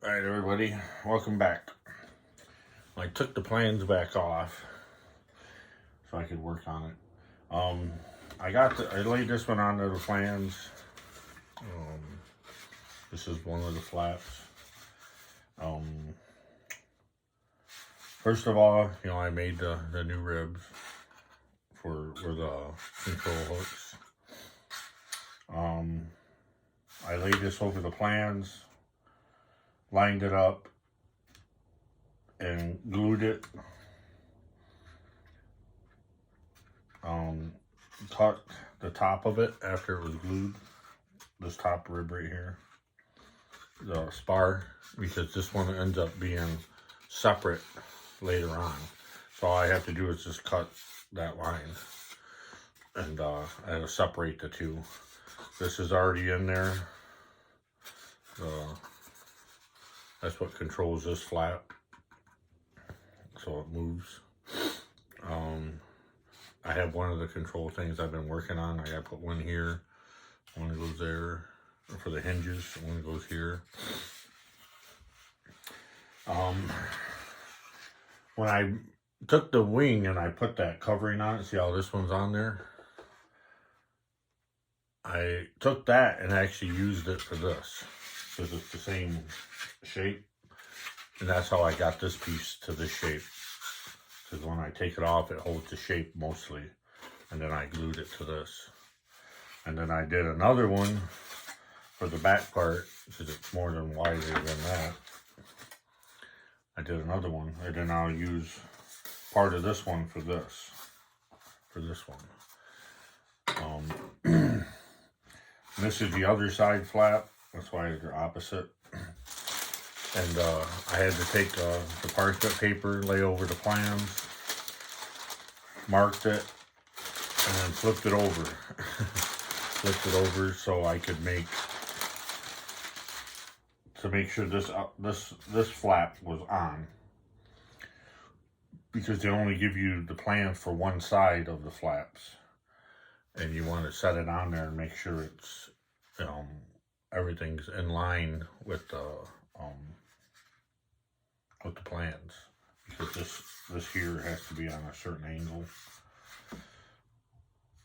Alright everybody, welcome back. I took the plans back off so I could work on it. I laid this one onto the plans. This is one of the flaps. First of all, I made the new ribs for the control hooks. I laid this over the plans, lined it up, and glued it. Cut the top of it after it was glued. This top rib right here, the spar, because this one ends up being separate later on. So all I have to do is just cut that line, and I had to separate the two. This is already in there. That's what controls this flap, so it moves. I have one of the control things I've been working on. I gotta put one here, one goes there for the hinges, one goes here. When I took the wing and I put that covering on it, see how this one's on there? I took that and actually used it for this, because it's the same shape, and that's how I got this piece to this shape, because when I take it off it holds the shape mostly, and then I glued it to this. And then I did another one for the back part, because it's more than wider than that. I did another one, and then I'll use part of this one for this one. This is the other side flap, that's why they're opposite. And I had to take the parchment paper, lay over the plans, marked it, and then flipped it over. Flipped it over so I could make sure this flap was on, because they only give you the plans for one side of the flaps, and you want to set it on there and make sure it's everything's in line with the plans, because this here has to be on a certain angle.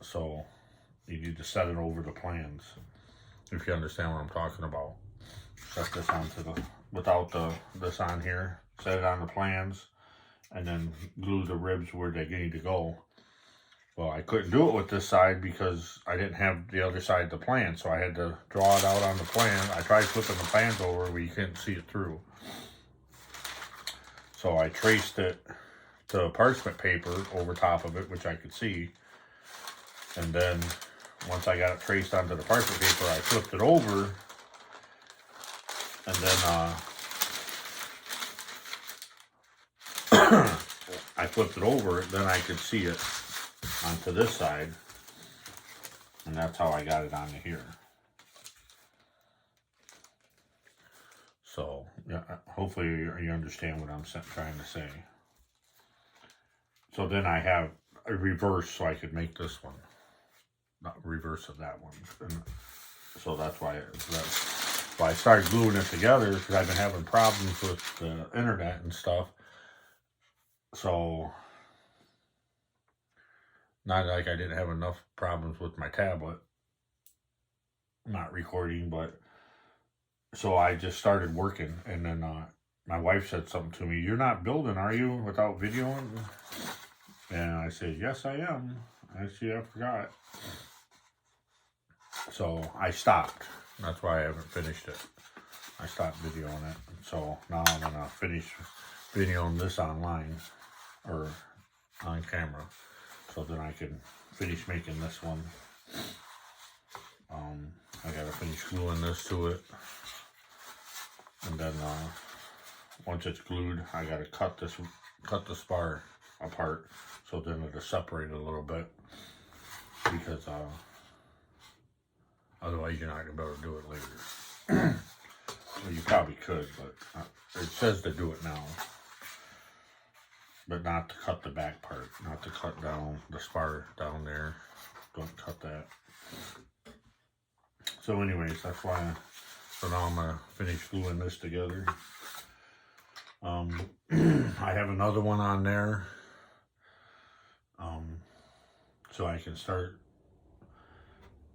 So you need to set it over the plans, if you understand what I'm talking about. Set this onto without this on here, set it on the plans, and then glue the ribs where they need to go. Well, I couldn't do it with this side because I didn't have the other side of the plan, so I had to draw it out on the plan. I tried flipping the plans over, but you couldn't see it through. So I traced it to parchment paper over top of it, which I could see. And then once I got it traced onto the parchment paper, I flipped it over. And then I flipped it over, then I could see it onto this side, and that's how I got it onto here. So yeah, hopefully you understand what I'm trying to say. So then I have a reverse, so I could make this one, not reverse of that one. And so that's why I started gluing it together, because I've been having problems with the internet and stuff. So not like I didn't have enough problems with my tablet not recording, but so I just started working, and then my wife said something to me, "You're not building, are you, without videoing?" And I said, "Yes, I am. Actually, I forgot." So I stopped. That's why I haven't finished it. I stopped videoing it. So now I'm gonna finish videoing this online or on camera, so then I can finish making this one. I gotta finish gluing this to it, and then once it's glued, I gotta cut the spar apart, so then it'll separate a little bit, because otherwise you're not gonna be able to do it later. Well, you probably could, but it says to do it now, but not to cut the back part, not to cut down the spar down there. Don't cut that. So anyways, that's why. So now I'm gonna finish gluing this together. I have another one on there, so I can start.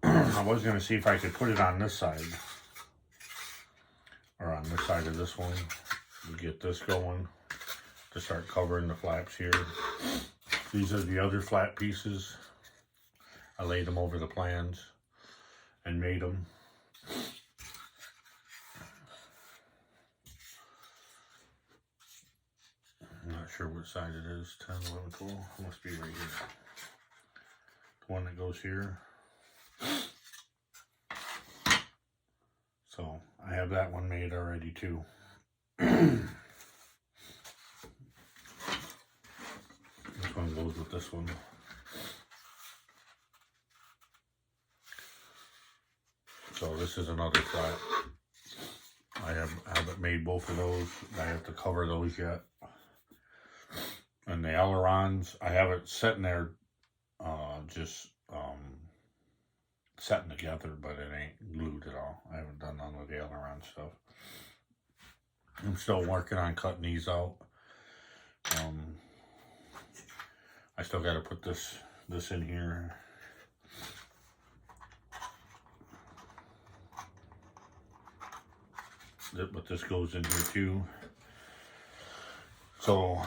I was gonna see if I could put it on this side, or on this side of this one, to get this going, to start covering the flaps here. These are the other flat pieces. I laid them over the plans and made them. I'm not sure what side it is, 10, 11, 12, it must be right here. The one that goes here. So I have that one made already too. This one goes with this one. So this is another flat. I haven't made both of those. I have to cover those yet. And the ailerons, I have it sitting there, just setting together, but it ain't glued at all. I haven't done none of the aileron stuff. I'm still working on cutting these out. I still got to put this in here. But this goes in here too. So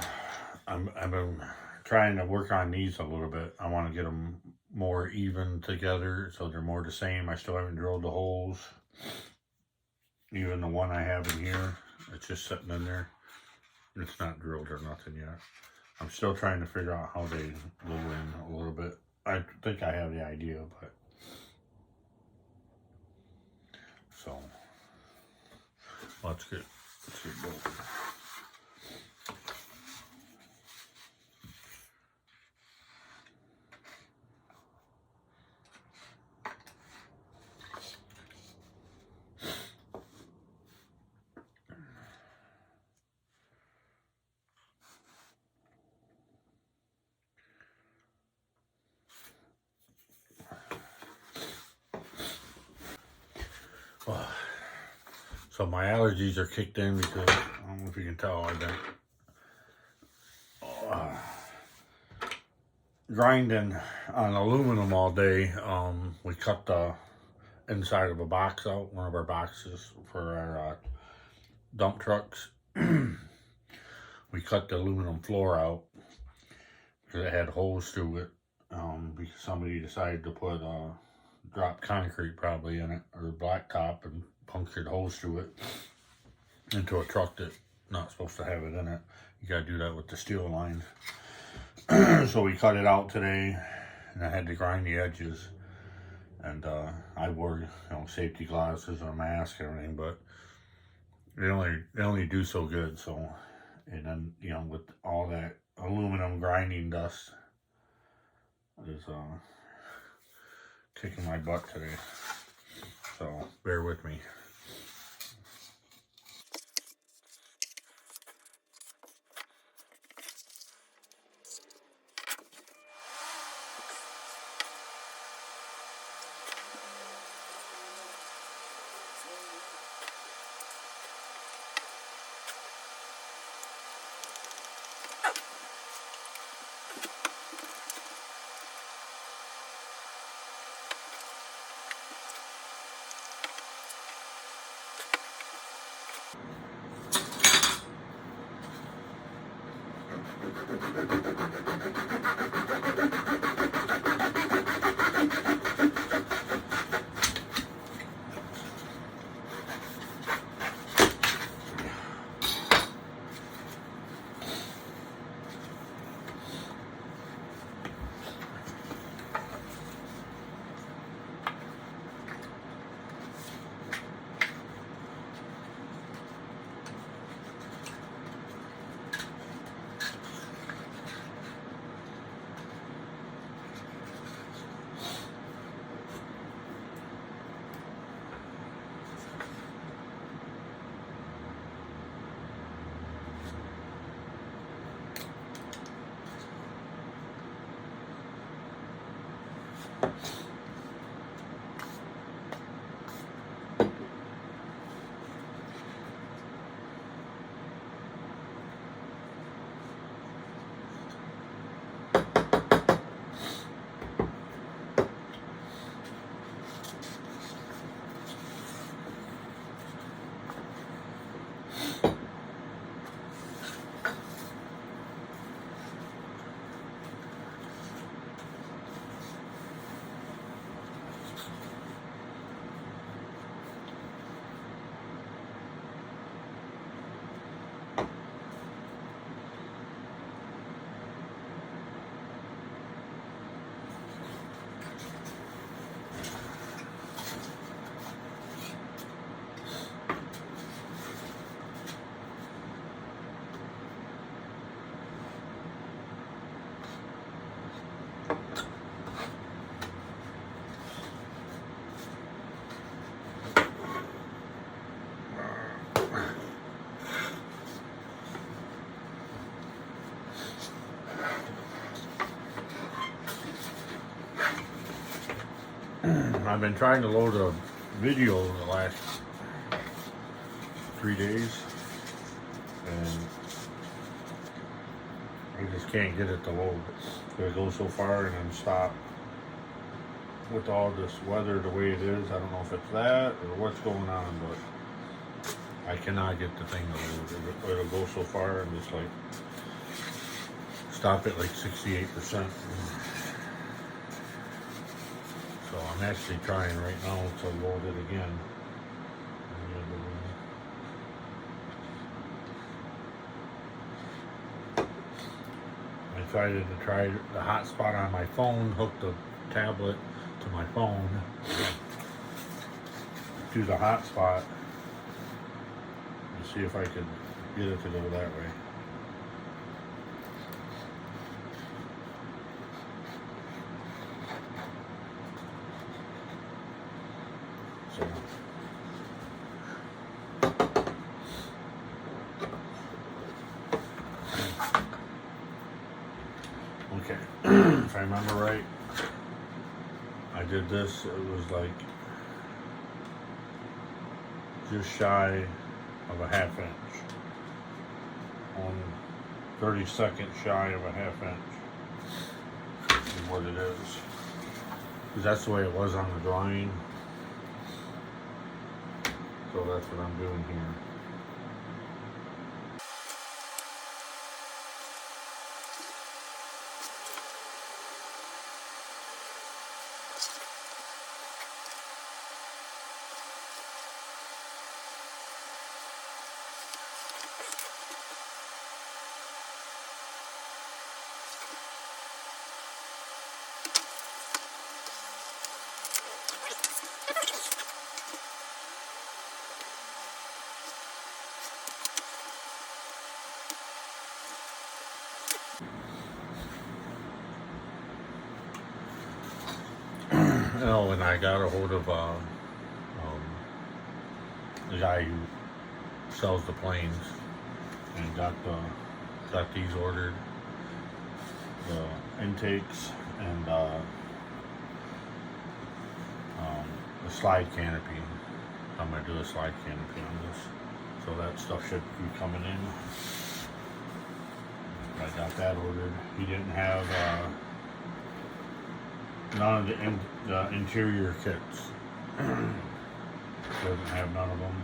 I've been trying to work on these a little bit. I want to get them more even together, so they're more the same. I still haven't drilled the holes. Even the one I have in here, it's just sitting in there. It's not drilled or nothing yet. I'm still trying to figure out how they glue in a little bit. I think I have the idea, but so let's get both. So my allergies are kicked in because, I don't know if you can tell, I've been grinding on aluminum all day. We cut the inside of a box out, one of our boxes for our dump trucks. We cut the aluminum floor out because it had holes through it, because somebody decided to put dropped concrete probably in it, or blacktop, and punctured holes through it into a truck that's not supposed to have it in it. You gotta do that with the steel lines. So we cut it out today, and I had to grind the edges. And I wore, safety glasses and a mask and everything, but they only do so good. So, and then with all that aluminum grinding dust is kicking my butt today. So bear with me. I've been trying to load a video the last 3 days, and I just can't get it to load. It goes so far and then stop. With all this weather the way it is, I don't know if it's that or what's going on, but I cannot get the thing to load. It'll go so far and just like stop at like 68%. So I'm actually trying right now to load it again. I decided to try the hotspot on my phone, hook the tablet to my phone, do the hotspot, and see if I could get it to go that way. So, okay, if I remember right, I did this, it was like just shy of a ½ inch. 1/32 shy of a ½ inch is what it is. Because that's the way it was on the drawing. So that's what I'm doing here. Oh, and I got a hold of the guy who sells the planes, and got these ordered, the intakes and the slide canopy. I'm gonna do a slide canopy on this, so that stuff should be coming in. I got that ordered. He didn't have none of the interior kits. Doesn't have none of them.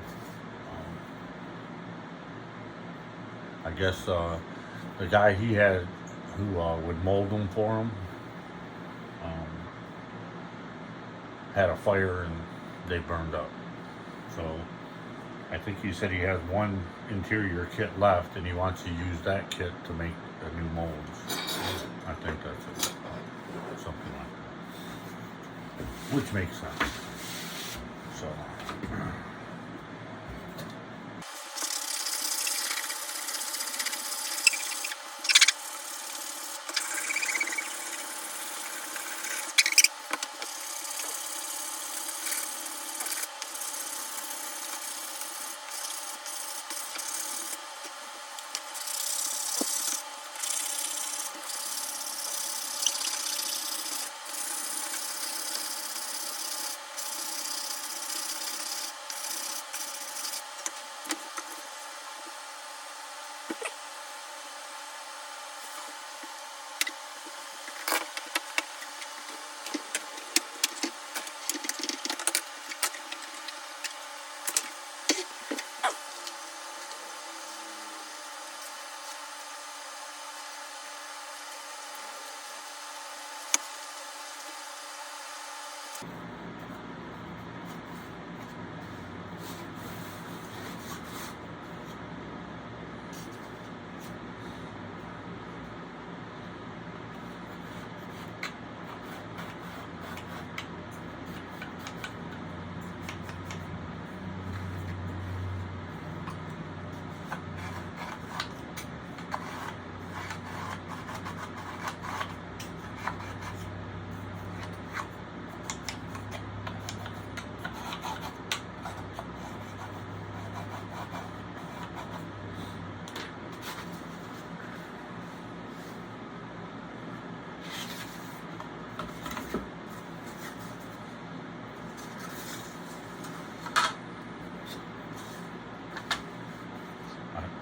I guess the guy he had who would mold them for him had a fire and they burned up. So I think he said he has one interior kit left and he wants to use that kit to make the new molds. I think that's it. Something like that. Which makes sense. So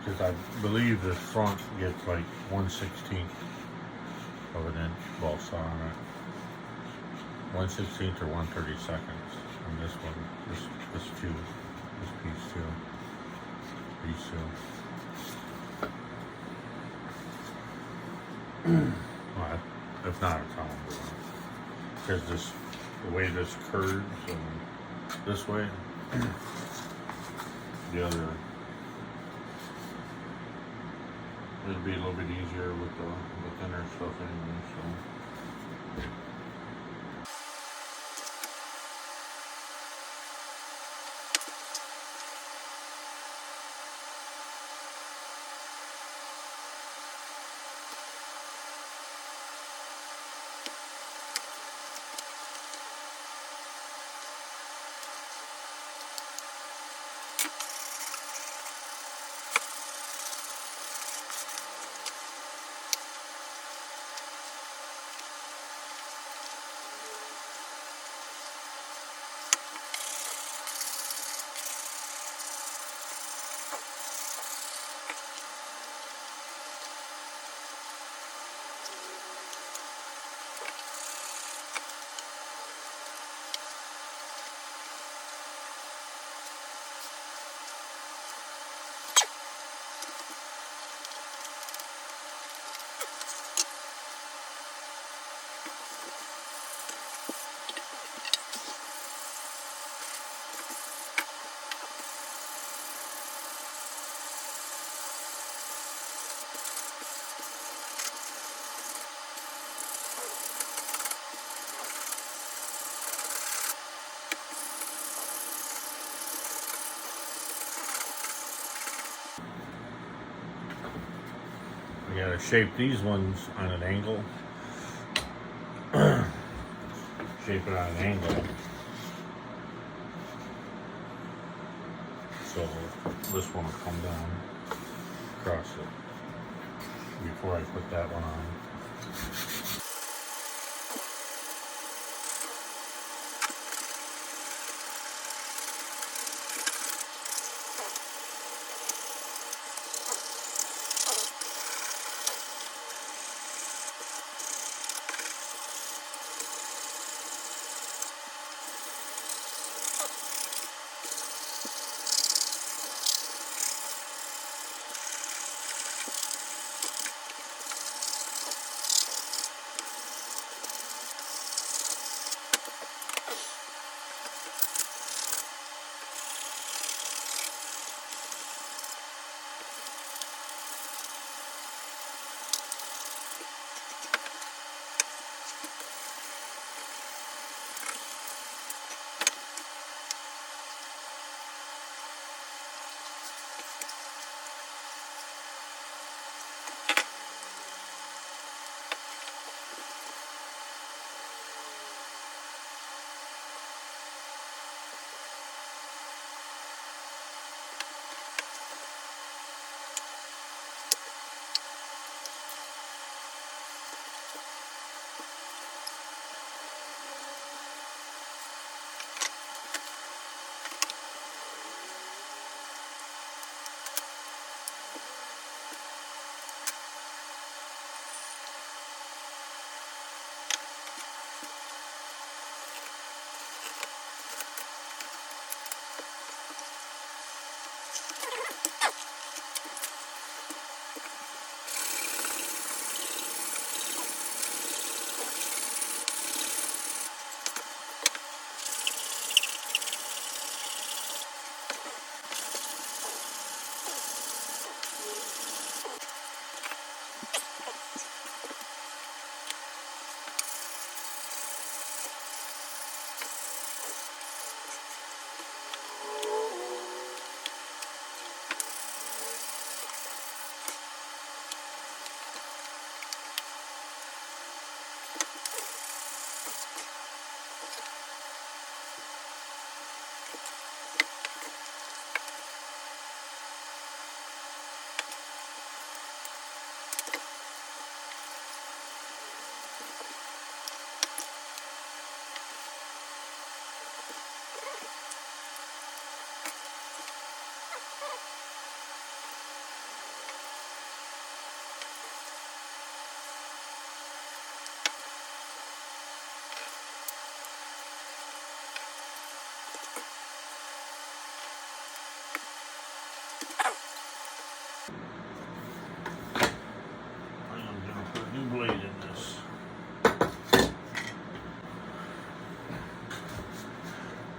because I believe the front gets like 1/16 of an inch ball saw on it. 1/16 or 1/32 on this one. This two, this piece too. These two. Well, if not, it's how I'm doing it. Because the way this curves and this way, the other, it'll be a little bit easier with the thinner stuff anyway, so. I gotta shape these ones on an angle. Shape it on an angle. So this one will come down across it before I put that one on.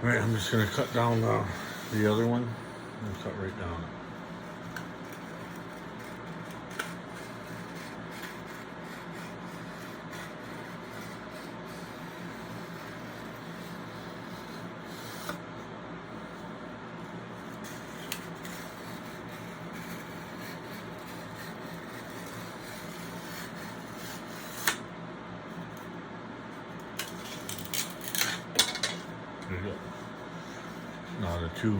Alright, I'm just going to cut down the other one and cut right down. There you go. Now the two,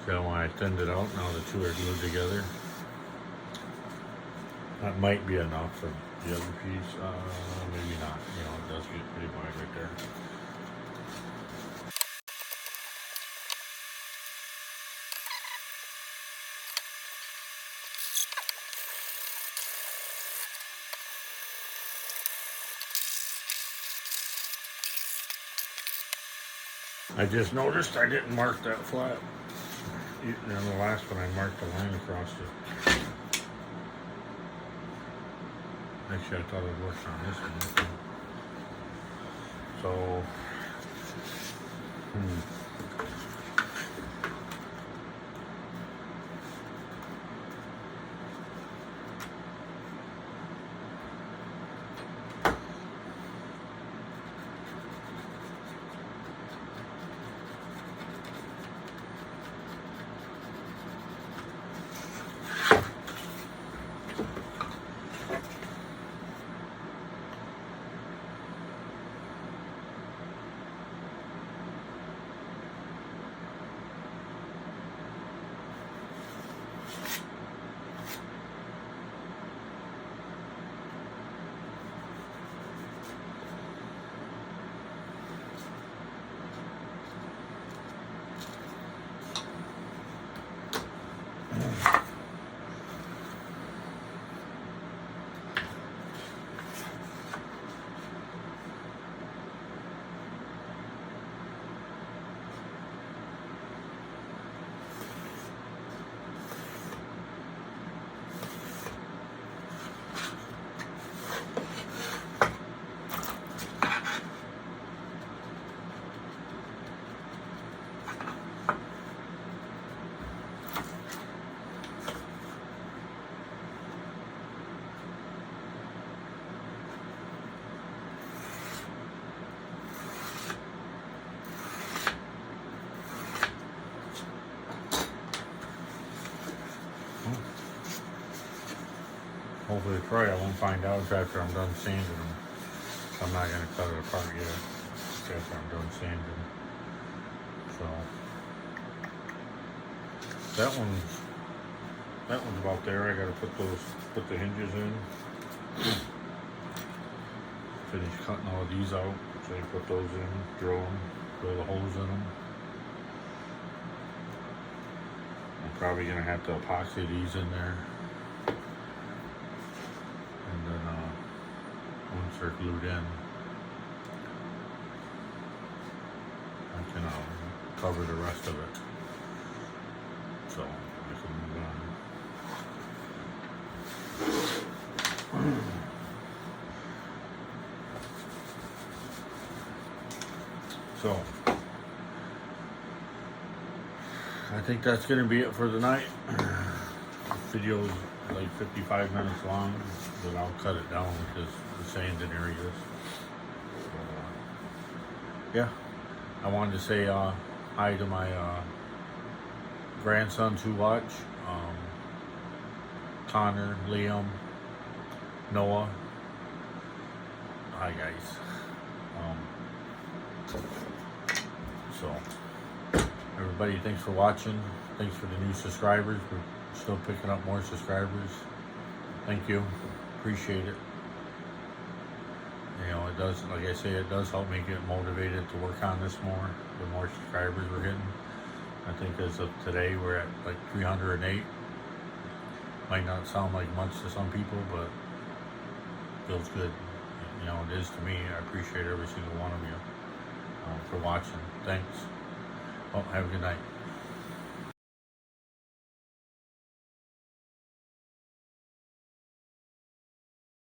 so when I thinned it out, now the two are glued together. That might be enough for the other piece, maybe not. You know, it does get pretty wide right there. I just noticed I didn't mark that flat. You know, the last one I marked a line across it. Actually, I thought it worked on this one. So, hopefully it's right. I won't find out until after I'm done sanding them. I'm not going to cut it apart yet until after I'm done sanding. So that one's about there. I got to put the hinges in. Finish cutting all these out. So you put those in, drill the holes in them. I'm probably going to have to epoxy these in there. And then once they're glued in, I can cover the rest of it. So I can move on. So I think that's going to be it for tonight. This video is like 55 minutes long, but I'll cut it down because the sanding areas. So, yeah, I wanted to say hi to my grandsons who watch, Connor, Liam, Noah. Hi guys. So everybody, thanks for watching. Thanks for the new subscribers. We're still picking up more subscribers. Thank you. Appreciate it. You know, it does, like I say, it does help me get motivated to work on this more. The more subscribers we're getting. I think as of today, we're at like 308. Might not sound like much to some people, but feels good. You know, it is to me. I appreciate every single one of you for watching. Thanks. Well, have a good night.